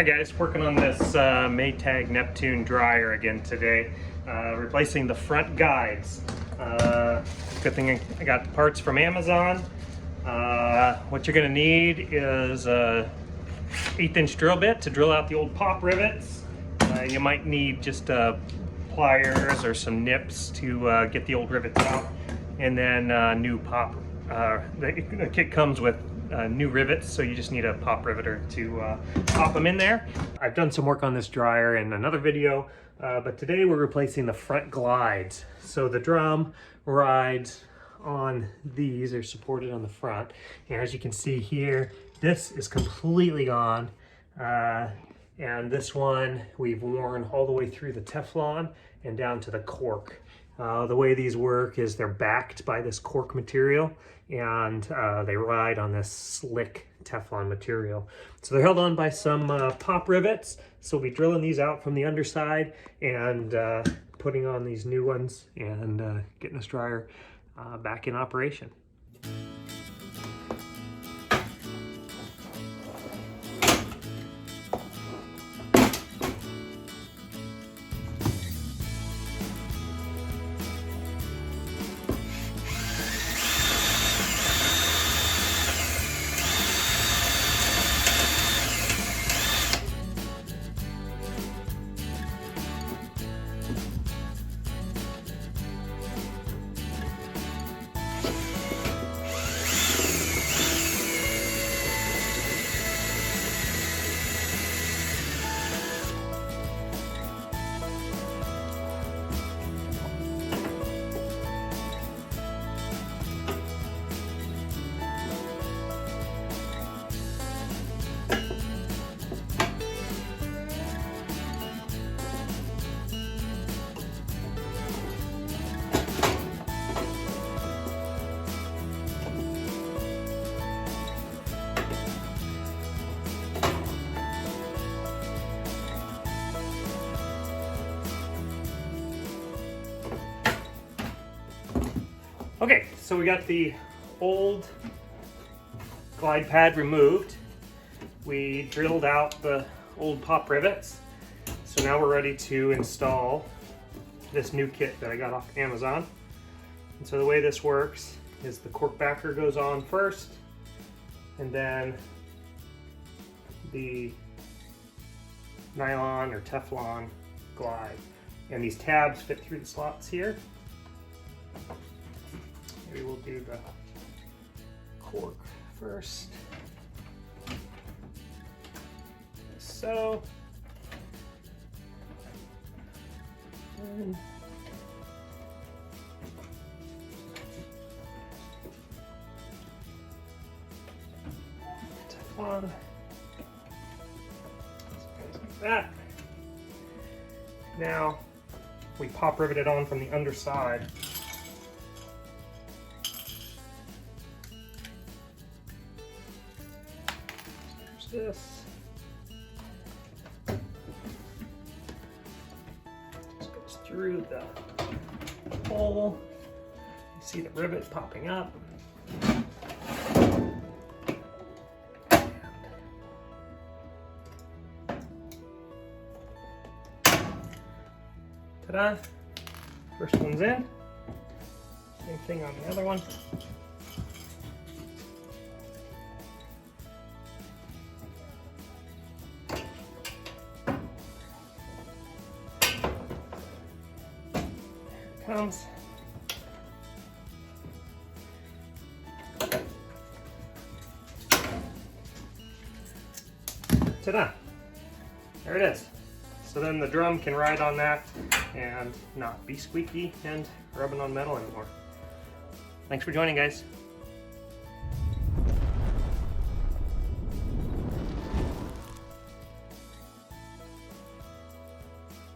Hi guys, working on this Maytag Neptune dryer again today, replacing the front guides. Good thing I got the parts from Amazon. What you're going to need is a 1/8" drill bit to drill out the old pop rivets. You might need just pliers or some nips to get the old rivets out, and then new pop. The kit comes with new rivets, so you just need a pop riveter to pop them in there. I've done some work on this dryer in another video, but today we're replacing the front glides. So the drum rides on these, are supported on the front, and as you can see here, this is completely gone, and this one we've worn all the way through the Teflon and down to the cork. The way these work is they're backed by this cork material, and they ride on this slick Teflon material. So they're held on by some pop rivets. So we'll be drilling these out from the underside and putting on these new ones and getting this dryer back in operation. Okay, so we got the old glide pad removed. We drilled out the old pop rivets. So now we're ready to install this new kit that I got off Amazon. And so the way this works is the cork backer goes on first, and then the nylon or Teflon glide. And these tabs fit through the slots here. Maybe we'll do the cork first. So. And Teflon. Like that. Now we pop rivet it on from the underside. This just goes through the hole. You see the rivet popping up. Ta-da! First one's in. Same thing on the other one. Comes. Ta-da! There it is. So then the drum can ride on that and not be squeaky and rubbing on metal anymore. Thanks for joining, guys.